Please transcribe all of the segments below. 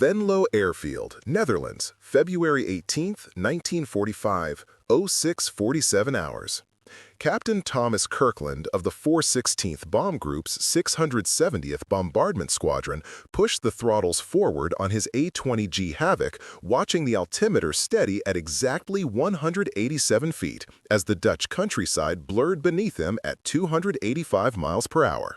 Venlo Airfield, Netherlands, February 18, 1945, 06:47 hours. Captain Thomas Kirkland of the 416th Bomb Group's 670th Bombardment Squadron pushed the throttles forward on his A-20G Havoc, watching the altimeter steady at exactly 187 feet as the Dutch countryside blurred beneath him at 285 miles per hour.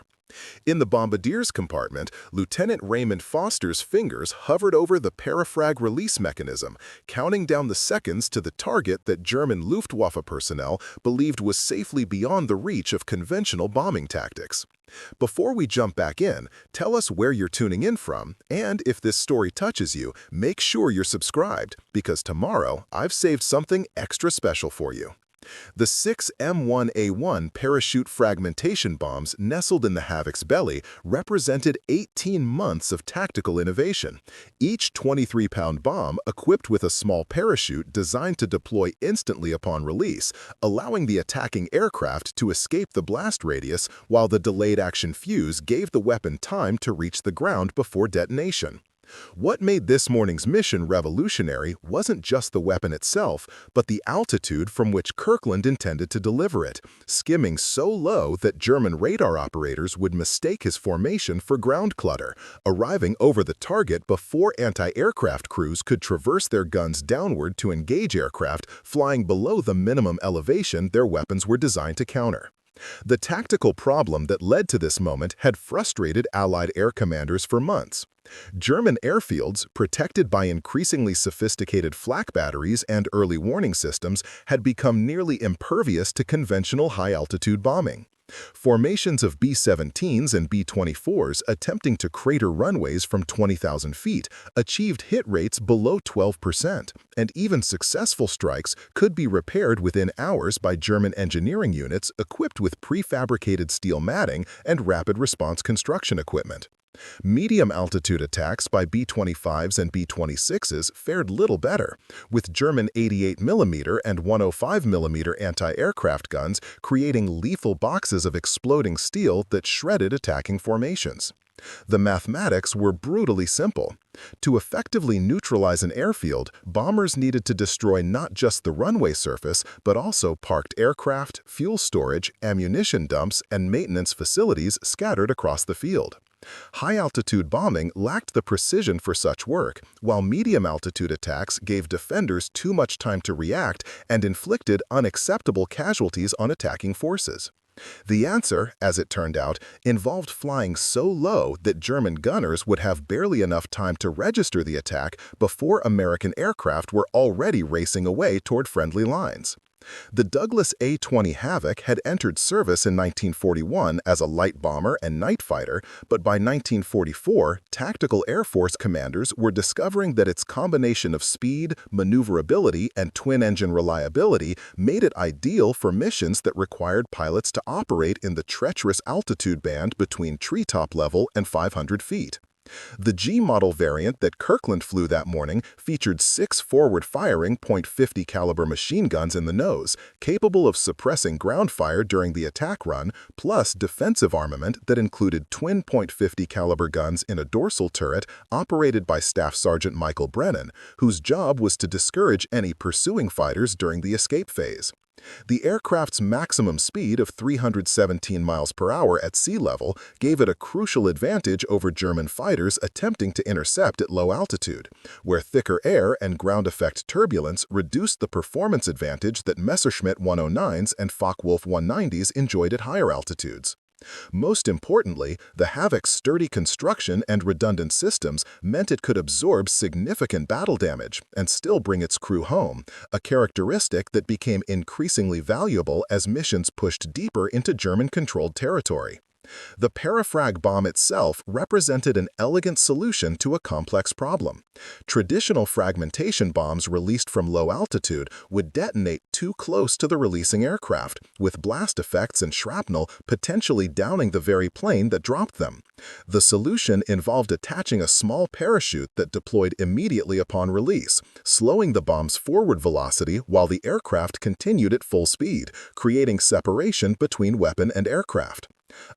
In the bombardier's compartment, Lieutenant Raymond Foster's fingers hovered over the Parafrag release mechanism, counting down the seconds to the target that German Luftwaffe personnel believed was safely beyond the reach of conventional bombing tactics. Before we jump back in, tell us where you're tuning in from, and if this story touches you, make sure you're subscribed, because tomorrow I've saved something extra special for you. The 6 M1A1 parachute fragmentation bombs nestled in the Havoc's belly represented 18 months of tactical innovation. Each 23-pound bomb equipped with a small parachute designed to deploy instantly upon release, allowing the attacking aircraft to escape the blast radius while the delayed action fuse gave the weapon time to reach the ground before detonation. What made this morning's mission revolutionary wasn't just the weapon itself, but the altitude from which Kirkland intended to deliver it, skimming so low that German radar operators would mistake his formation for ground clutter, arriving over the target before anti-aircraft crews could traverse their guns downward to engage aircraft flying below the minimum elevation their weapons were designed to counter. The tactical problem that led to this moment had frustrated Allied air commanders for months. German airfields, protected by increasingly sophisticated flak batteries and early warning systems, had become nearly impervious to conventional high-altitude bombing. Formations of B-17s and B-24s attempting to crater runways from 20,000 feet achieved hit rates below 12%, and even successful strikes could be repaired within hours by German engineering units equipped with prefabricated steel matting and rapid response construction equipment. Medium-altitude attacks by B-25s and B-26s fared little better, with German 88mm and 105mm anti-aircraft guns creating lethal boxes of exploding steel that shredded attacking formations. The mathematics were brutally simple. To effectively neutralize an airfield, bombers needed to destroy not just the runway surface, but also parked aircraft, fuel storage, ammunition dumps, and maintenance facilities scattered across the field. High-altitude bombing lacked the precision for such work, while medium-altitude attacks gave defenders too much time to react and inflicted unacceptable casualties on attacking forces. The answer, as it turned out, involved flying so low that German gunners would have barely enough time to register the attack before American aircraft were already racing away toward friendly lines. The Douglas A-20 Havoc had entered service in 1941 as a light bomber and night fighter, but by 1944, tactical Air Force commanders were discovering that its combination of speed, maneuverability, and twin-engine reliability made it ideal for missions that required pilots to operate in the treacherous altitude band between treetop level and 500 feet. The G-model variant that Kirkland flew that morning featured 6 forward-firing .50 caliber machine guns in the nose, capable of suppressing ground fire during the attack run, plus defensive armament that included twin .50 caliber guns in a dorsal turret operated by Staff Sergeant Michael Brennan, whose job was to discourage any pursuing fighters during the escape phase. The aircraft's maximum speed of 317 miles per hour at sea level gave it a crucial advantage over German fighters attempting to intercept at low altitude, where thicker air and ground effect turbulence reduced the performance advantage that Messerschmitt 109s and Focke-Wulf 190s enjoyed at higher altitudes. Most importantly, the Havoc's sturdy construction and redundant systems meant it could absorb significant battle damage and still bring its crew home, a characteristic that became increasingly valuable as missions pushed deeper into German-controlled territory. The Parafrag bomb itself represented an elegant solution to a complex problem. Traditional fragmentation bombs released from low altitude would detonate too close to the releasing aircraft, with blast effects and shrapnel potentially downing the very plane that dropped them. The solution involved attaching a small parachute that deployed immediately upon release, slowing the bomb's forward velocity while the aircraft continued at full speed, creating separation between weapon and aircraft.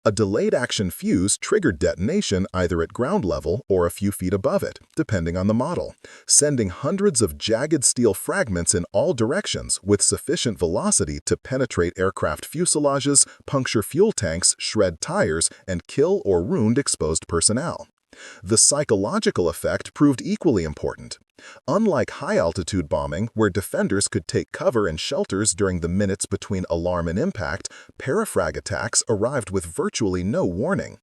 A delayed action fuse triggered detonation either at ground level or a few feet above it, depending on the model, sending hundreds of jagged steel fragments in all directions with sufficient velocity to penetrate aircraft fuselages, puncture fuel tanks, shred tires, and kill or wound exposed personnel. The psychological effect proved equally important. Unlike high-altitude bombing, where defenders could take cover in shelters during the minutes between alarm and impact, parafrag attacks arrived with virtually no warning.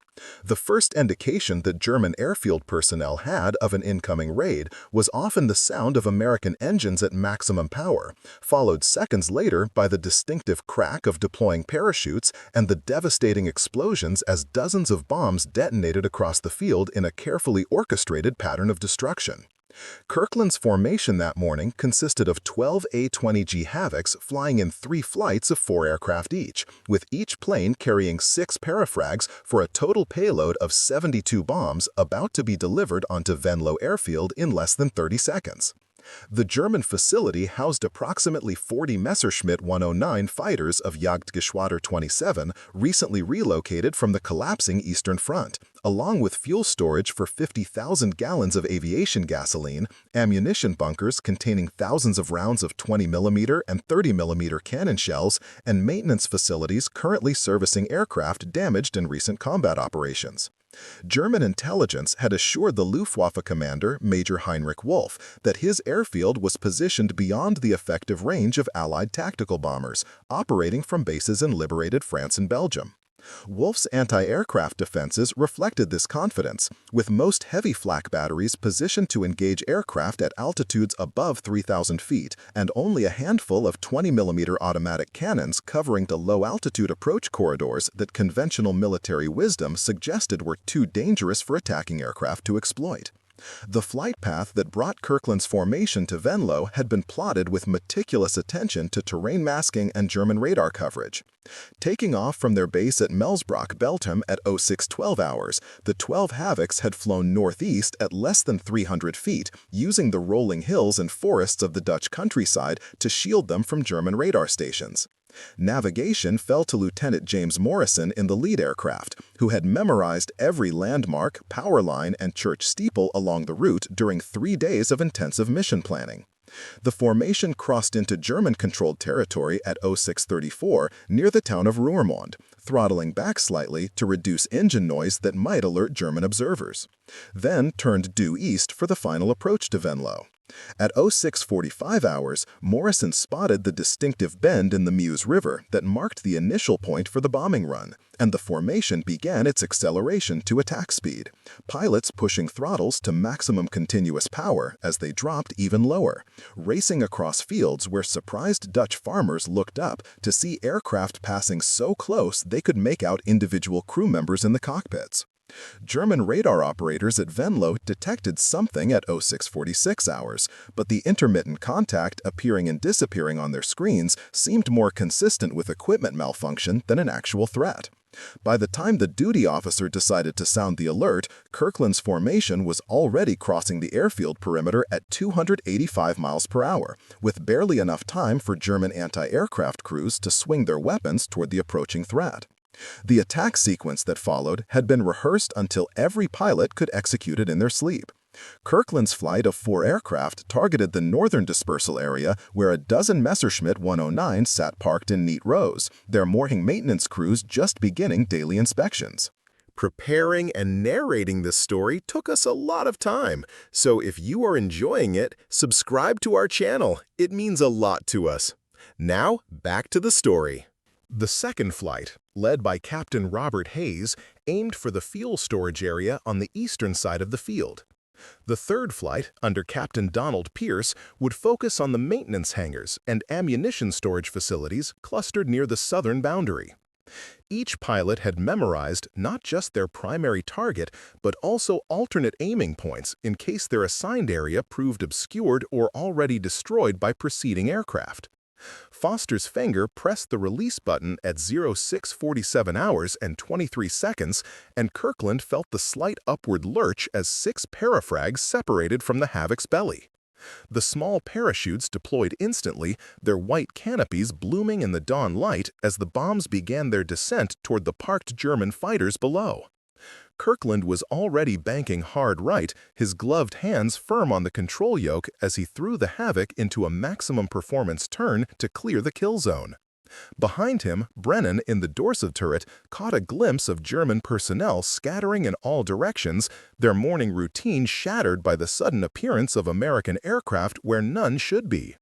The first indication that German airfield personnel had of an incoming raid was often the sound of American engines at maximum power, followed seconds later by the distinctive crack of deploying parachutes and the devastating explosions as dozens of bombs detonated across the field in a carefully orchestrated pattern of destruction. Kirkland's formation that morning consisted of 12 A-20G Havocs flying in 3 flights of 4 aircraft each, with each plane carrying 6 parafrags for a total payload of 72 bombs about to be delivered onto Venlo Airfield in less than 30 seconds. The German facility housed approximately 40 Messerschmitt 109 fighters of Jagdgeschwader 27 recently relocated from the collapsing Eastern Front, along with fuel storage for 50,000 gallons of aviation gasoline, ammunition bunkers containing thousands of rounds of 20mm and 30mm cannon shells, and maintenance facilities currently servicing aircraft damaged in recent combat operations. German intelligence had assured the Luftwaffe commander, Major Heinrich Wolf, that his airfield was positioned beyond the effective range of Allied tactical bombers, operating from bases in liberated France and Belgium. Wolf's anti-aircraft defenses reflected this confidence, with most heavy flak batteries positioned to engage aircraft at altitudes above 3,000 feet and only a handful of 20mm automatic cannons covering the low-altitude approach corridors that conventional military wisdom suggested were too dangerous for attacking aircraft to exploit. The flight path that brought Kirkland's formation to Venlo had been plotted with meticulous attention to terrain masking and German radar coverage. Taking off from their base at Melsbrock, Belgium at 0612 hours, the 12 Havocs had flown northeast at less than 300 feet, using the rolling hills and forests of the Dutch countryside to shield them from German radar stations. Navigation fell to Lieutenant James Morrison in the lead aircraft, who had memorized every landmark, power line, and church steeple along the route during 3 days of intensive mission planning. The formation crossed into German-controlled territory at 0634 near the town of Roermond, throttling back slightly to reduce engine noise that might alert German observers. Then turned due east for the final approach to Venlo. At 0645 hours, Morrison spotted the distinctive bend in the Meuse River that marked the initial point for the bombing run, and the formation began its acceleration to attack speed, pilots pushing throttles to maximum continuous power as they dropped even lower, racing across fields where surprised Dutch farmers looked up to see aircraft passing so close they could make out individual crew members in the cockpits. German radar operators at Venlo detected something at 0646 hours, but the intermittent contact appearing and disappearing on their screens seemed more consistent with equipment malfunction than an actual threat. By the time the duty officer decided to sound the alert, Kirkland's formation was already crossing the airfield perimeter at 285 miles per hour, with barely enough time for German anti-aircraft crews to swing their weapons toward the approaching threat. The attack sequence that followed had been rehearsed until every pilot could execute it in their sleep. Kirkland's flight of 4 aircraft targeted the northern dispersal area where a dozen Messerschmitt 109s sat parked in neat rows, their morning maintenance crews just beginning daily inspections. Preparing and narrating this story took us a lot of time, so if you are enjoying it, subscribe to our channel. It means a lot to us. Now, back to the story. The second flight, led by Captain Robert Hayes, aimed for the fuel storage area on the eastern side of the field. The third flight, under Captain Donald Pierce, would focus on the maintenance hangars and ammunition storage facilities clustered near the southern boundary. Each pilot had memorized not just their primary target, but also alternate aiming points in case their assigned area proved obscured or already destroyed by preceding aircraft. Foster's finger pressed the release button at 0647 hours and 23 seconds, and Kirkland felt the slight upward lurch as 6 parafrags separated from the Havoc's belly. The small parachutes deployed instantly, their white canopies blooming in the dawn light as the bombs began their descent toward the parked German fighters below. Kirkland was already banking hard right, his gloved hands firm on the control yoke as he threw the Havoc into a maximum performance turn to clear the kill zone. Behind him, Brennan, in the dorsal turret, caught a glimpse of German personnel scattering in all directions, their morning routine shattered by the sudden appearance of American aircraft where none should be.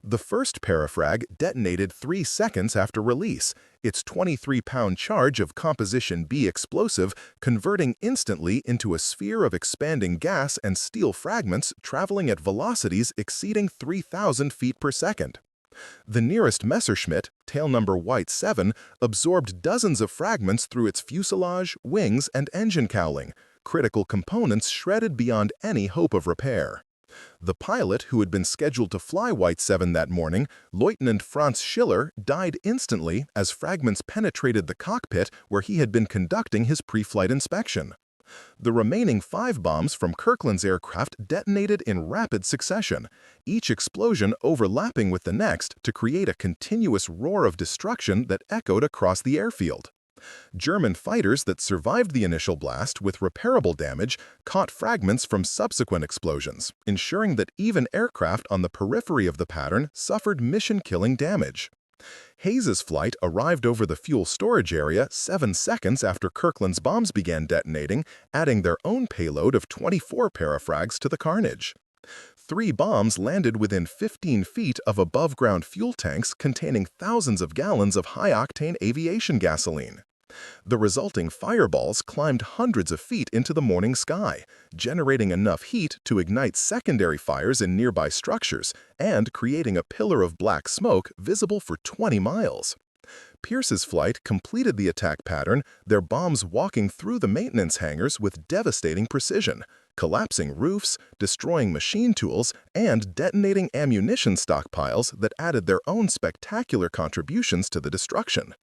The first Parafrag detonated 3 seconds after release, its 23-pound charge of Composition B explosive converting instantly into a sphere of expanding gas and steel fragments traveling at velocities exceeding 3,000 feet per second. The nearest Messerschmitt, tail number White 7, absorbed dozens of fragments through its fuselage, wings, and engine cowling, critical components shredded beyond any hope of repair. The pilot who had been scheduled to fly White 7 that morning, Lieutenant Franz Schiller, died instantly as fragments penetrated the cockpit where he had been conducting his pre-flight inspection. The remaining 5 bombs from Kirkland's aircraft detonated in rapid succession, each explosion overlapping with the next to create a continuous roar of destruction that echoed across the airfield. German fighters that survived the initial blast with repairable damage caught fragments from subsequent explosions, ensuring that even aircraft on the periphery of the pattern suffered mission-killing damage. Hayes's flight arrived over the fuel storage area 7 seconds after Kirkland's bombs began detonating, adding their own payload of 24 parafrags to the carnage. 3 bombs landed within 15 feet of above-ground fuel tanks containing thousands of gallons of high-octane aviation gasoline. The resulting fireballs climbed hundreds of feet into the morning sky, generating enough heat to ignite secondary fires in nearby structures and creating a pillar of black smoke visible for 20 miles. Pierce's flight completed the attack pattern, their bombs walking through the maintenance hangars with devastating precision, collapsing roofs, destroying machine tools, and detonating ammunition stockpiles that added their own spectacular contributions to the destruction.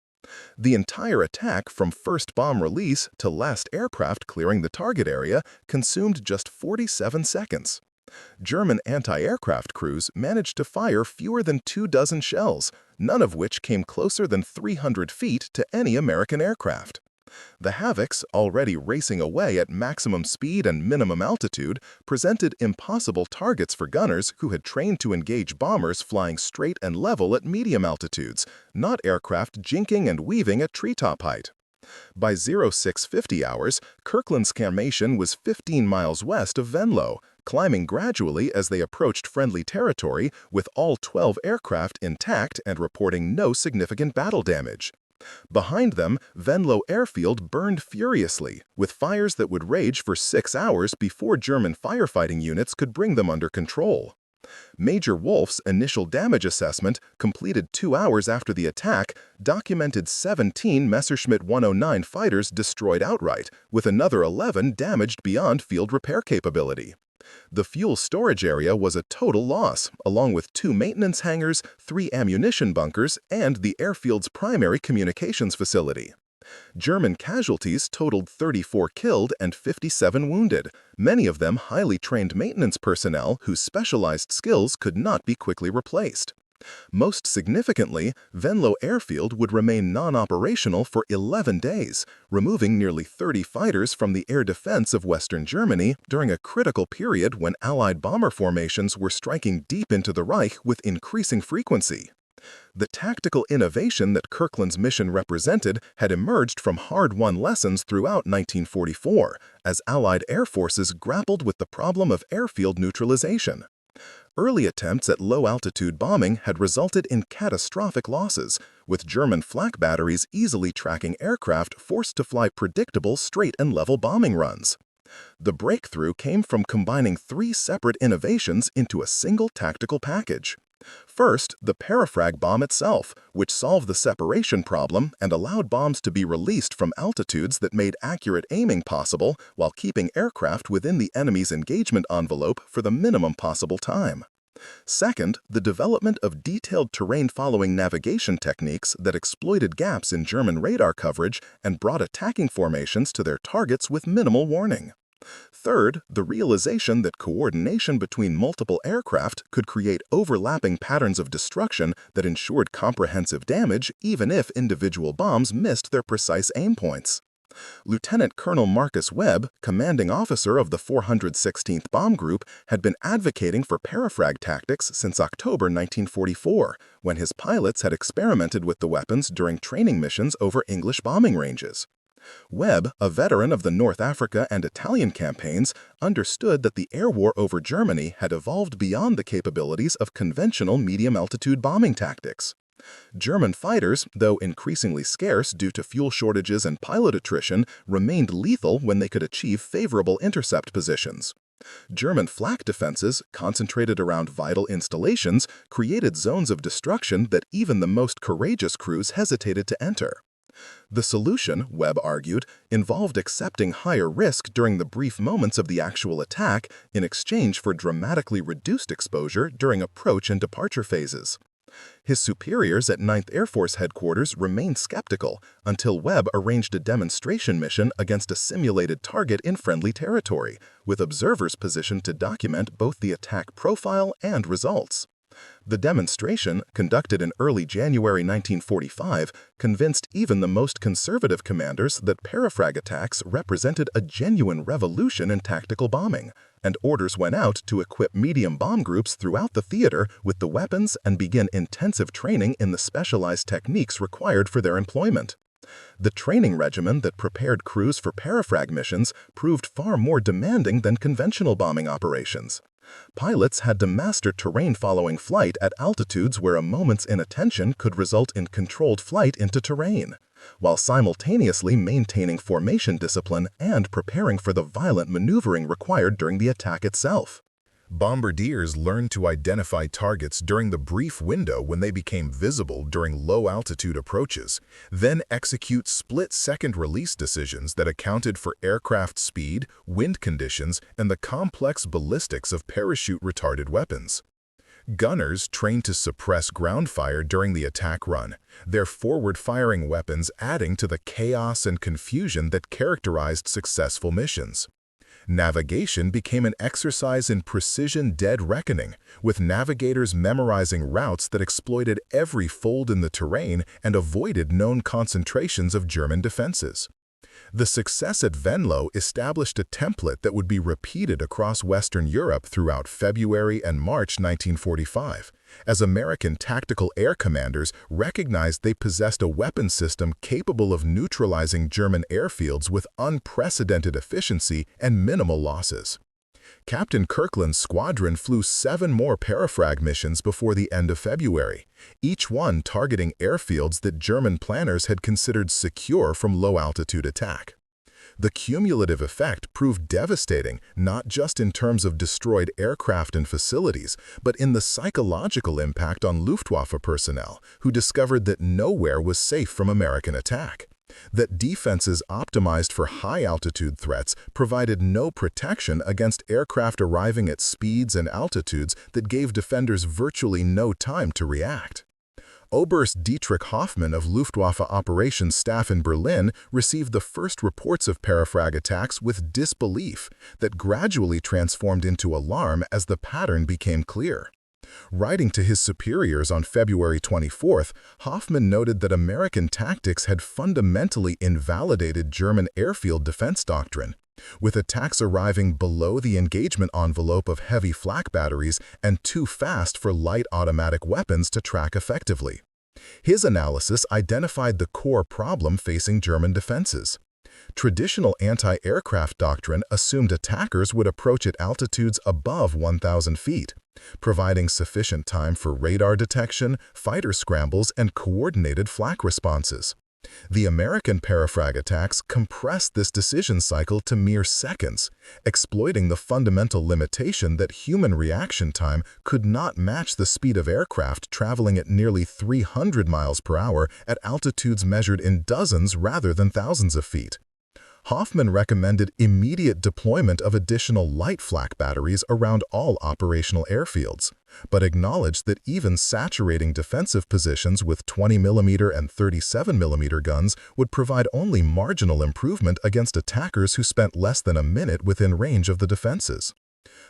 The entire attack, from first bomb release to last aircraft clearing the target area, consumed just 47 seconds. German anti-aircraft crews managed to fire fewer than 24 shells, none of which came closer than 300 feet to any American aircraft. The Havocs, already racing away at maximum speed and minimum altitude, presented impossible targets for gunners who had trained to engage bombers flying straight and level at medium altitudes, not aircraft jinking and weaving at treetop height. By 0650 hours, Kirkland's formation was 15 miles west of Venlo, climbing gradually as they approached friendly territory, with all 12 aircraft intact and reporting no significant battle damage. Behind them, Venlo Airfield burned furiously, with fires that would rage for 6 hours before German firefighting units could bring them under control. Major Wolf's initial damage assessment, completed 2 hours after the attack, documented 17 Messerschmitt 109 fighters destroyed outright, with another 11 damaged beyond field repair capability. The fuel storage area was a total loss, along with 2 maintenance hangars, 3 ammunition bunkers, and the airfield's primary communications facility. German casualties totaled 34 killed and 57 wounded, many of them highly trained maintenance personnel whose specialized skills could not be quickly replaced. Most significantly, Venlo Airfield would remain non-operational for 11 days, removing nearly 30 fighters from the air defense of Western Germany during a critical period when Allied bomber formations were striking deep into the Reich with increasing frequency. The tactical innovation that Kirkland's mission represented had emerged from hard-won lessons throughout 1944, as Allied air forces grappled with the problem of airfield neutralization. Early attempts at low-altitude bombing had resulted in catastrophic losses, with German flak batteries easily tracking aircraft forced to fly predictable straight and level bombing runs. The breakthrough came from combining 3 separate innovations into a single tactical package. First, the Parafrag bomb itself, which solved the separation problem and allowed bombs to be released from altitudes that made accurate aiming possible while keeping aircraft within the enemy's engagement envelope for the minimum possible time. Second, the development of detailed terrain-following navigation techniques that exploited gaps in German radar coverage and brought attacking formations to their targets with minimal warning. Third, the realization that coordination between multiple aircraft could create overlapping patterns of destruction that ensured comprehensive damage even if individual bombs missed their precise aim points. Lieutenant Colonel Marcus Webb, commanding officer of the 416th Bomb Group, had been advocating for parafrag tactics since October 1944, when his pilots had experimented with the weapons during training missions over English bombing ranges. Webb, a veteran of the North Africa and Italian campaigns, understood that the air war over Germany had evolved beyond the capabilities of conventional medium-altitude bombing tactics. German fighters, though increasingly scarce due to fuel shortages and pilot attrition, remained lethal when they could achieve favorable intercept positions. German flak defenses, concentrated around vital installations, created zones of destruction that even the most courageous crews hesitated to enter. The solution, Webb argued, involved accepting higher risk during the brief moments of the actual attack in exchange for dramatically reduced exposure during approach and departure phases. His superiors at 9th Air Force Headquarters remained skeptical until Webb arranged a demonstration mission against a simulated target in friendly territory, with observers positioned to document both the attack profile and results. The demonstration, conducted in early January 1945, convinced even the most conservative commanders that parafrag attacks represented a genuine revolution in tactical bombing, and orders went out to equip medium bomb groups throughout the theater with the weapons and begin intensive training in the specialized techniques required for their employment. The training regimen that prepared crews for parafrag missions proved far more demanding than conventional bombing operations. Pilots had to master terrain-following flight at altitudes where a moment's inattention could result in controlled flight into terrain, while simultaneously maintaining formation discipline and preparing for the violent maneuvering required during the attack itself. Bombardiers learned to identify targets during the brief window when they became visible during low-altitude approaches, then execute split-second release decisions that accounted for aircraft speed, wind conditions, and the complex ballistics of parachute-retarded weapons. Gunners trained to suppress ground fire during the attack run, their forward-firing weapons adding to the chaos and confusion that characterized successful missions. Navigation became an exercise in precision dead reckoning, with navigators memorizing routes that exploited every fold in the terrain and avoided known concentrations of German defenses. The success at Venlo established a template that would be repeated across Western Europe throughout February and March 1945, as American tactical air commanders recognized they possessed a weapon system capable of neutralizing German airfields with unprecedented efficiency and minimal losses. Captain Kirkland's squadron flew 7 more parafrag missions before the end of February, each one targeting airfields that German planners had considered secure from low-altitude attack. The cumulative effect proved devastating not just in terms of destroyed aircraft and facilities, but in the psychological impact on Luftwaffe personnel, who discovered that nowhere was safe from American attack. That defenses optimized for high-altitude threats provided no protection against aircraft arriving at speeds and altitudes that gave defenders virtually no time to react. Oberst Dietrich Hoffmann of Luftwaffe operations staff in Berlin received the first reports of parafrag attacks with disbelief that gradually transformed into alarm as the pattern became clear. Writing to his superiors on February 24th, Hoffmann noted that American tactics had fundamentally invalidated German airfield defense doctrine, with attacks arriving below the engagement envelope of heavy flak batteries and too fast for light automatic weapons to track effectively. His analysis identified the core problem facing German defenses. Traditional anti-aircraft doctrine assumed attackers would approach at altitudes above 1,000 feet, providing sufficient time for radar detection, fighter scrambles, and coordinated flak responses. The American parafrag attacks compressed this decision cycle to mere seconds, exploiting the fundamental limitation that human reaction time could not match the speed of aircraft traveling at nearly 300 miles per hour at altitudes measured in dozens rather than thousands of feet. Hoffman recommended immediate deployment of additional light flak batteries around all operational airfields, but acknowledged that even saturating defensive positions with 20mm and 37mm guns would provide only marginal improvement against attackers who spent less than a minute within range of the defenses.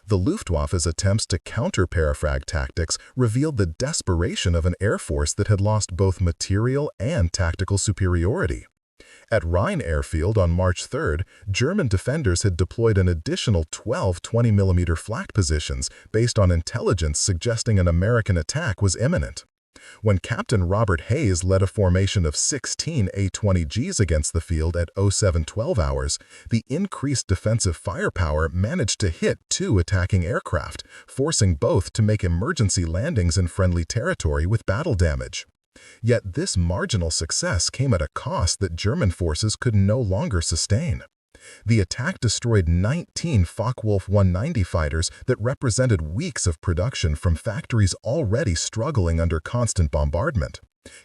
The Luftwaffe's attempts to counter Parafrag tactics revealed the desperation of an air force that had lost both material and tactical superiority. At Rhine Airfield on March 3, German defenders had deployed an additional 12 20mm flak positions based on intelligence suggesting an American attack was imminent. When Captain Robert Hayes led a formation of 16 A-20Gs against the field at 0712 hours, the increased defensive firepower managed to hit 2 attacking aircraft, forcing both to make emergency landings in friendly territory with battle damage. Yet this marginal success came at a cost that German forces could no longer sustain. The attack destroyed 19 Focke-Wulf 190 fighters that represented weeks of production from factories already struggling under constant bombardment,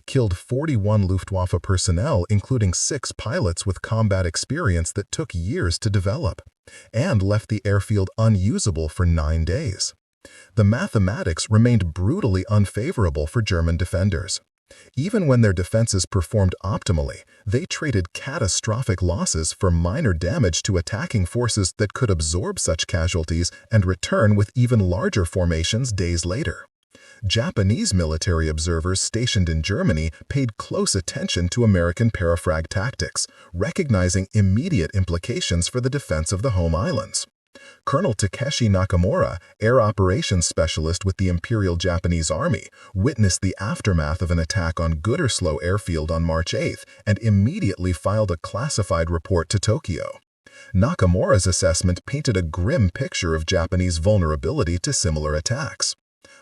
killed 41 Luftwaffe personnel including 6 pilots with combat experience that took years to develop, and left the airfield unusable for 9 days. The mathematics remained brutally unfavorable for German defenders. Even when their defenses performed optimally, they traded catastrophic losses for minor damage to attacking forces that could absorb such casualties and return with even larger formations days later. Japanese military observers stationed in Germany paid close attention to American Parafrag tactics, recognizing immediate implications for the defense of the home islands. Colonel Takeshi Nakamura, air operations specialist with the Imperial Japanese Army, witnessed the aftermath of an attack on Gütersloh Airfield on March 8 and immediately filed a classified report to Tokyo. Nakamura's assessment painted a grim picture of Japanese vulnerability to similar attacks.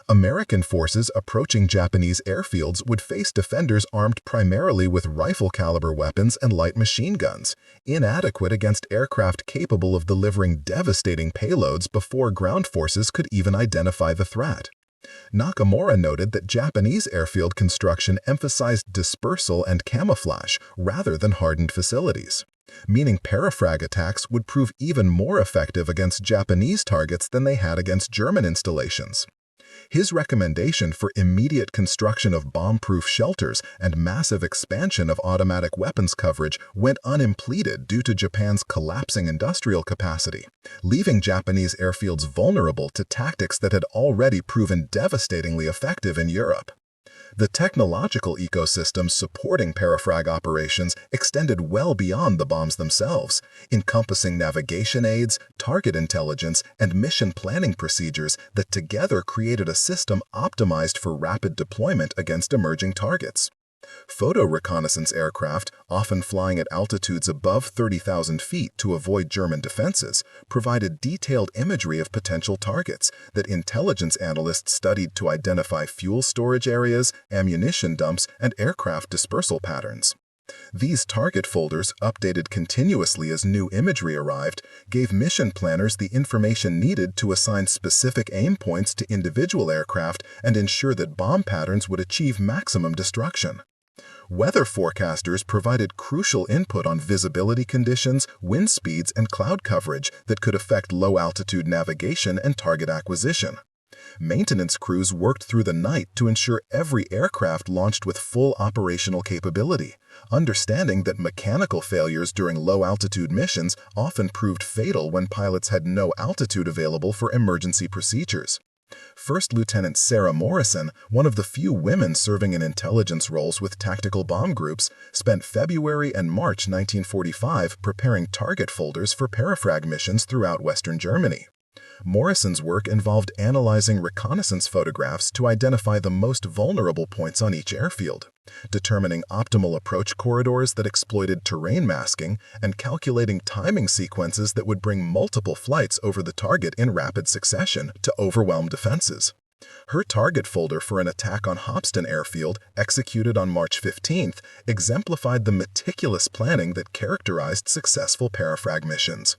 American forces approaching Japanese airfields would face defenders armed primarily with rifle-caliber weapons and light machine guns, inadequate against aircraft capable of delivering devastating payloads before ground forces could even identify the threat. Nakamura noted that Japanese airfield construction emphasized dispersal and camouflage rather than hardened facilities, meaning Parafrag attacks would prove even more effective against Japanese targets than they had against German installations. His recommendation for immediate construction of bomb-proof shelters and massive expansion of automatic weapons coverage went unimpeded due to Japan's collapsing industrial capacity, leaving Japanese airfields vulnerable to tactics that had already proven devastatingly effective in Europe. The technological ecosystem supporting Parafrag operations extended well beyond the bombs themselves, encompassing navigation aids, target intelligence, and mission planning procedures that together created a system optimized for rapid deployment against emerging targets. Photo reconnaissance aircraft, often flying at altitudes above 30,000 feet to avoid German defenses, provided detailed imagery of potential targets that intelligence analysts studied to identify fuel storage areas, ammunition dumps, and aircraft dispersal patterns. These target folders, updated continuously as new imagery arrived, gave mission planners the information needed to assign specific aim points to individual aircraft and ensure that bomb patterns would achieve maximum destruction. Weather forecasters provided crucial input on visibility conditions, wind speeds, and cloud coverage that could affect low-altitude navigation and target acquisition. Maintenance crews worked through the night to ensure every aircraft launched with full operational capability, understanding that mechanical failures during low-altitude missions often proved fatal when pilots had no altitude available for emergency procedures. First Lieutenant Sarah Morrison, one of the few women serving in intelligence roles with tactical bomb groups, spent February and March 1945 preparing target folders for Parafrag missions throughout Western Germany. Morrison's work involved analyzing reconnaissance photographs to identify the most vulnerable points on each airfield, determining optimal approach corridors that exploited terrain masking, and calculating timing sequences that would bring multiple flights over the target in rapid succession to overwhelm defenses. Her target folder for an attack on Hopston Airfield, executed on March 15th, exemplified the meticulous planning that characterized successful Parafrag missions.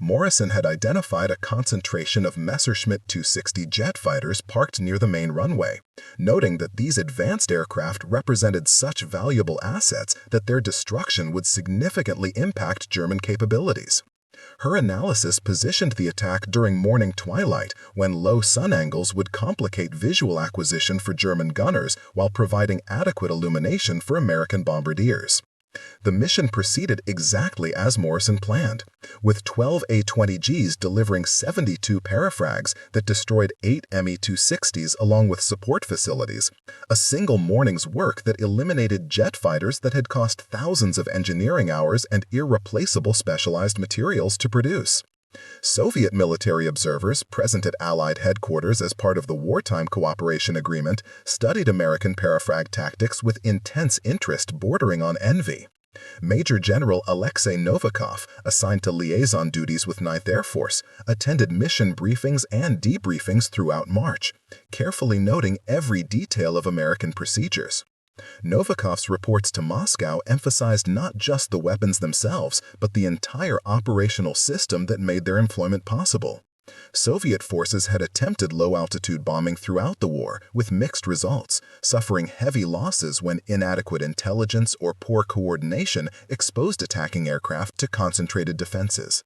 Morrison had identified a concentration of Messerschmitt 260 jet fighters parked near the main runway, noting that these advanced aircraft represented such valuable assets that their destruction would significantly impact German capabilities. Her analysis positioned the attack during morning twilight, when low sun angles would complicate visual acquisition for German gunners while providing adequate illumination for American bombardiers. The mission proceeded exactly as Morrison planned, with 12 A-20Gs delivering 72 Parafrags that destroyed 8 Me-260s along with support facilities, a single morning's work that eliminated jet fighters that had cost thousands of engineering hours and irreplaceable specialized materials to produce. Soviet military observers present at Allied headquarters as part of the Wartime Cooperation Agreement studied American parafrag tactics with intense interest bordering on envy. Major General Alexei Novikov, assigned to liaison duties with 9th Air Force, attended mission briefings and debriefings throughout March, carefully noting every detail of American procedures. Novikov's reports to Moscow emphasized not just the weapons themselves, but the entire operational system that made their employment possible. Soviet forces had attempted low-altitude bombing throughout the war with mixed results, suffering heavy losses when inadequate intelligence or poor coordination exposed attacking aircraft to concentrated defenses.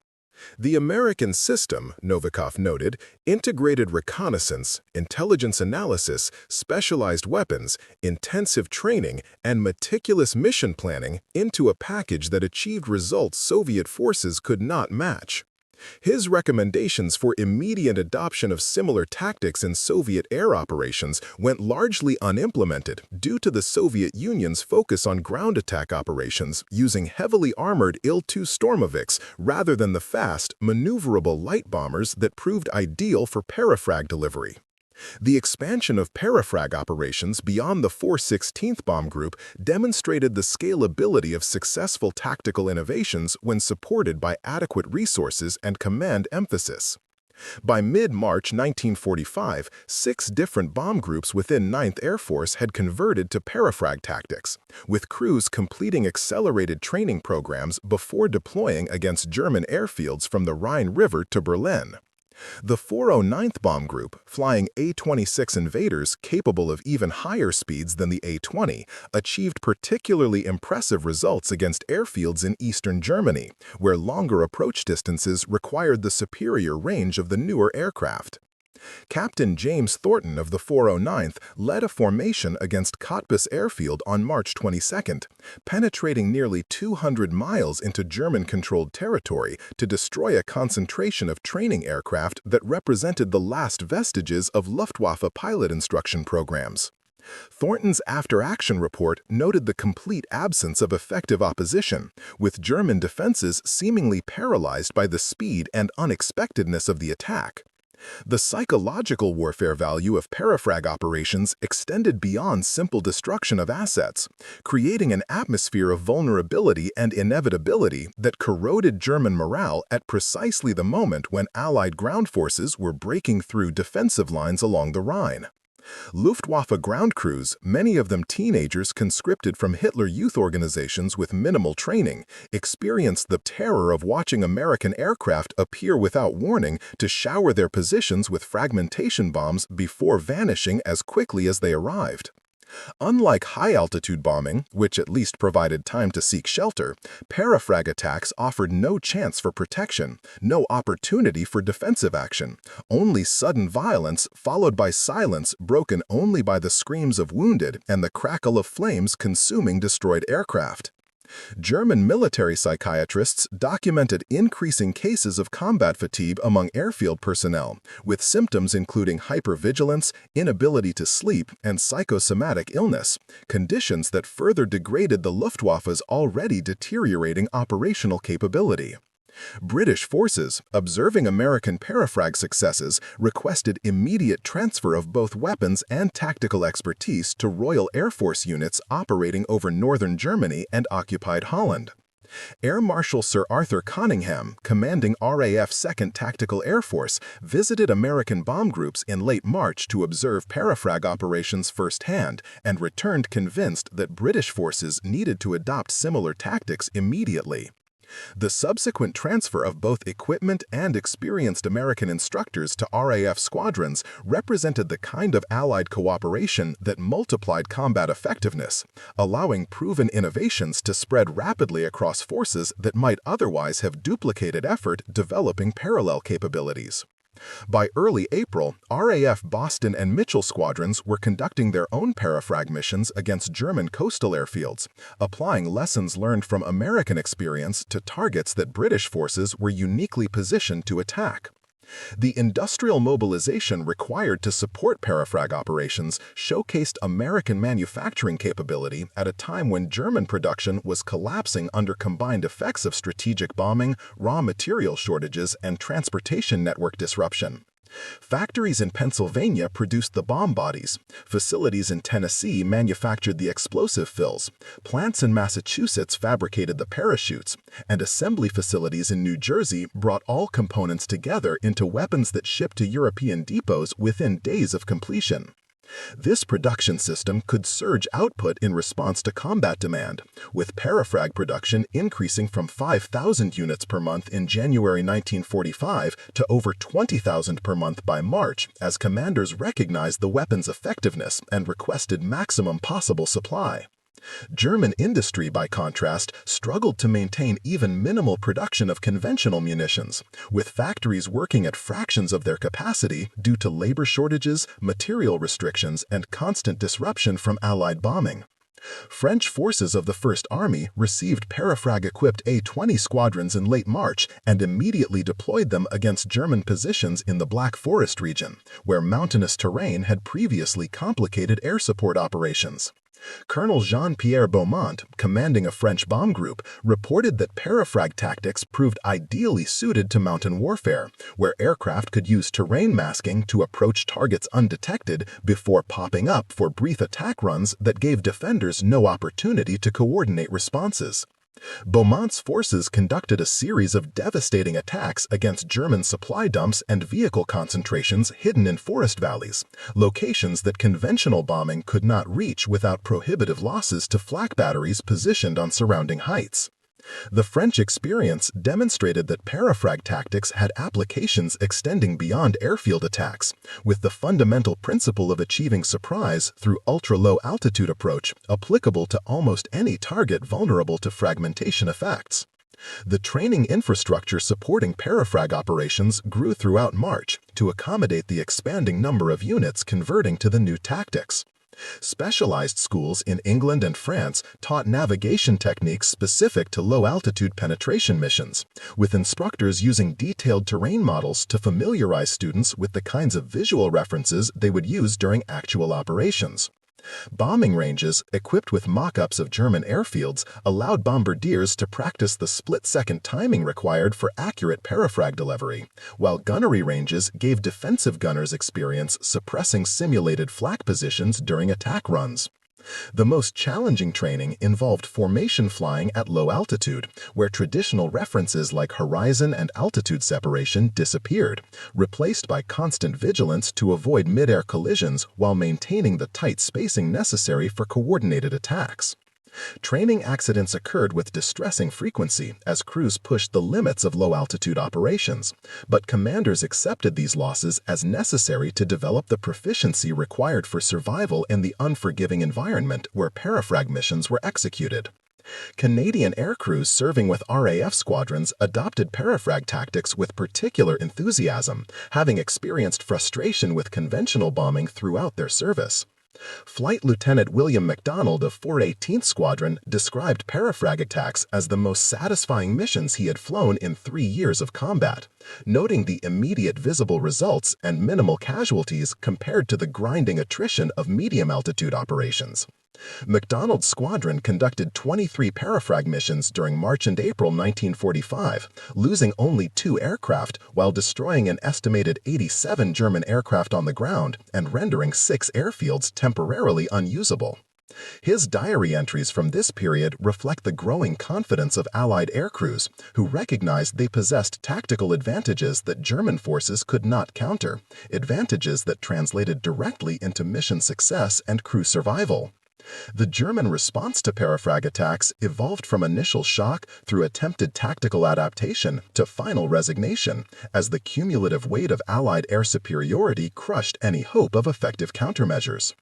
The American system, Novikov noted, integrated reconnaissance, intelligence analysis, specialized weapons, intensive training, and meticulous mission planning into a package that achieved results Soviet forces could not match. His recommendations for immediate adoption of similar tactics in Soviet air operations went largely unimplemented due to the Soviet Union's focus on ground attack operations using heavily armored Il-2 Stormoviks rather than the fast, maneuverable light bombers that proved ideal for parafrag delivery. The expansion of parafrag operations beyond the 416th Bomb Group demonstrated the scalability of successful tactical innovations when supported by adequate resources and command emphasis. By mid-March 1945, 6 different bomb groups within 9th Air Force had converted to parafrag tactics, with crews completing accelerated training programs before deploying against German airfields from the Rhine River to Berlin. The 409th Bomb Group, flying A-26 Invaders capable of even higher speeds than the A-20, achieved particularly impressive results against airfields in eastern Germany, where longer approach distances required the superior range of the newer aircraft. Captain James Thornton of the 409th led a formation against Cottbus Airfield on March 22, penetrating nearly 200 miles into German-controlled territory to destroy a concentration of training aircraft that represented the last vestiges of Luftwaffe pilot instruction programs. Thornton's after-action report noted the complete absence of effective opposition, with German defenses seemingly paralyzed by the speed and unexpectedness of the attack. The psychological warfare value of parafrag operations extended beyond simple destruction of assets, creating an atmosphere of vulnerability and inevitability that corroded German morale at precisely the moment when Allied ground forces were breaking through defensive lines along the Rhine. Luftwaffe ground crews, many of them teenagers conscripted from Hitler Youth organizations with minimal training, experienced the terror of watching American aircraft appear without warning to shower their positions with fragmentation bombs before vanishing as quickly as they arrived. Unlike high-altitude bombing, which at least provided time to seek shelter, parafrag attacks offered no chance for protection, no opportunity for defensive action, only sudden violence followed by silence broken only by the screams of wounded and the crackle of flames consuming destroyed aircraft. German military psychiatrists documented increasing cases of combat fatigue among airfield personnel, with symptoms including hypervigilance, inability to sleep, and psychosomatic illness, conditions that further degraded the Luftwaffe's already deteriorating operational capability. British forces, observing American parafrag successes, requested immediate transfer of both weapons and tactical expertise to Royal Air Force units operating over northern Germany and occupied Holland. Air Marshal Sir Arthur Conyngham, commanding RAF 2nd Tactical Air Force, visited American bomb groups in late March to observe parafrag operations firsthand and returned convinced that British forces needed to adopt similar tactics immediately. The subsequent transfer of both equipment and experienced American instructors to RAF squadrons represented the kind of Allied cooperation that multiplied combat effectiveness, allowing proven innovations to spread rapidly across forces that might otherwise have duplicated effort developing parallel capabilities. By early April, RAF Boston and Mitchell squadrons were conducting their own Parafrag missions against German coastal airfields, applying lessons learned from American experience to targets that British forces were uniquely positioned to attack. The industrial mobilization required to support Parafrag operations showcased American manufacturing capability at a time when German production was collapsing under combined effects of strategic bombing, raw material shortages, and transportation network disruption. Factories in Pennsylvania produced the bomb bodies, facilities in Tennessee manufactured the explosive fills, plants in Massachusetts fabricated the parachutes, and assembly facilities in New Jersey brought all components together into weapons that shipped to European depots within days of completion. This production system could surge output in response to combat demand, with Parafrag production increasing from 5,000 units per month in January 1945 to over 20,000 per month by March, as commanders recognized the weapon's effectiveness and requested maximum possible supply. German industry, by contrast, struggled to maintain even minimal production of conventional munitions, with factories working at fractions of their capacity due to labor shortages, material restrictions, and constant disruption from Allied bombing. French forces of the First Army received Parafrag-equipped A-20 squadrons in late March and immediately deployed them against German positions in the Black Forest region, where mountainous terrain had previously complicated air support operations. Colonel Jean-Pierre Beaumont, commanding a French bomb group, reported that Parafrag tactics proved ideally suited to mountain warfare, where aircraft could use terrain masking to approach targets undetected before popping up for brief attack runs that gave defenders no opportunity to coordinate responses. Beaumont's forces conducted a series of devastating attacks against German supply dumps and vehicle concentrations hidden in forest valleys, locations that conventional bombing could not reach without prohibitive losses to flak batteries positioned on surrounding heights. The French experience demonstrated that Parafrag tactics had applications extending beyond airfield attacks, with the fundamental principle of achieving surprise through ultra-low altitude approach applicable to almost any target vulnerable to fragmentation effects. The training infrastructure supporting Parafrag operations grew throughout March to accommodate the expanding number of units converting to the new tactics. Specialized schools in England and France taught navigation techniques specific to low-altitude penetration missions, with instructors using detailed terrain models to familiarize students with the kinds of visual references they would use during actual operations. Bombing ranges, equipped with mock-ups of German airfields, allowed bombardiers to practice the split-second timing required for accurate Parafrag delivery, while gunnery ranges gave defensive gunners experience suppressing simulated flak positions during attack runs. The most challenging training involved formation flying at low altitude, where traditional references like horizon and altitude separation disappeared, replaced by constant vigilance to avoid mid-air collisions while maintaining the tight spacing necessary for coordinated attacks. Training accidents occurred with distressing frequency as crews pushed the limits of low-altitude operations, but commanders accepted these losses as necessary to develop the proficiency required for survival in the unforgiving environment where Parafrag missions were executed. Canadian aircrews serving with RAF squadrons adopted Parafrag tactics with particular enthusiasm, having experienced frustration with conventional bombing throughout their service. Flight Lieutenant William MacDonald of 418th Squadron described Parafrag attacks as the most satisfying missions he had flown in 3 years of combat, noting the immediate visible results and minimal casualties compared to the grinding attrition of medium-altitude operations. MacDonald's squadron conducted 23 Parafrag missions during March and April 1945, losing only 2 aircraft while destroying an estimated 87 German aircraft on the ground and rendering 6 airfields temporarily unusable. His diary entries from this period reflect the growing confidence of Allied aircrews, who recognized they possessed tactical advantages that German forces could not counter, advantages that translated directly into mission success and crew survival. The German response to Parafrag attacks evolved from initial shock through attempted tactical adaptation to final resignation, as the cumulative weight of Allied air superiority crushed any hope of effective countermeasures.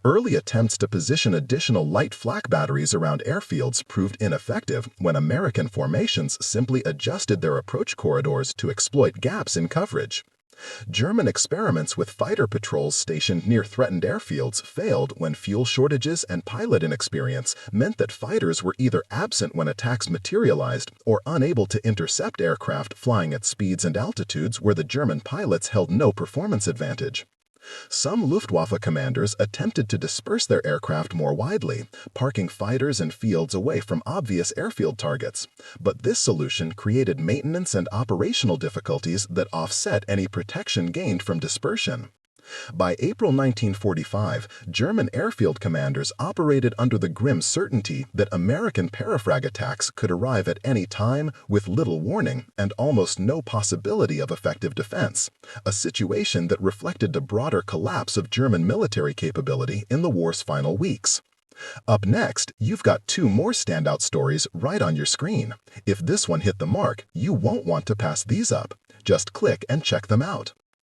Early attempts to position additional light flak batteries around airfields proved ineffective when American formations simply adjusted their approach corridors to exploit gaps in coverage. German experiments with fighter patrols stationed near threatened airfields failed when fuel shortages and pilot inexperience meant that fighters were either absent when attacks materialized or unable to intercept aircraft flying at speeds and altitudes where the German pilots held no performance advantage. Some Luftwaffe commanders attempted to disperse their aircraft more widely, parking fighters and fields away from obvious airfield targets. But this solution created maintenance and operational difficulties that offset any protection gained from dispersion. By April 1945, German airfield commanders operated under the grim certainty that American Parafrag attacks could arrive at any time with little warning and almost no possibility of effective defense, a situation that reflected the broader collapse of German military capability in the war's final weeks. Up next, you've got two more standout stories right on your screen. If this one hit the mark, you won't want to pass these up. Just click and check them out.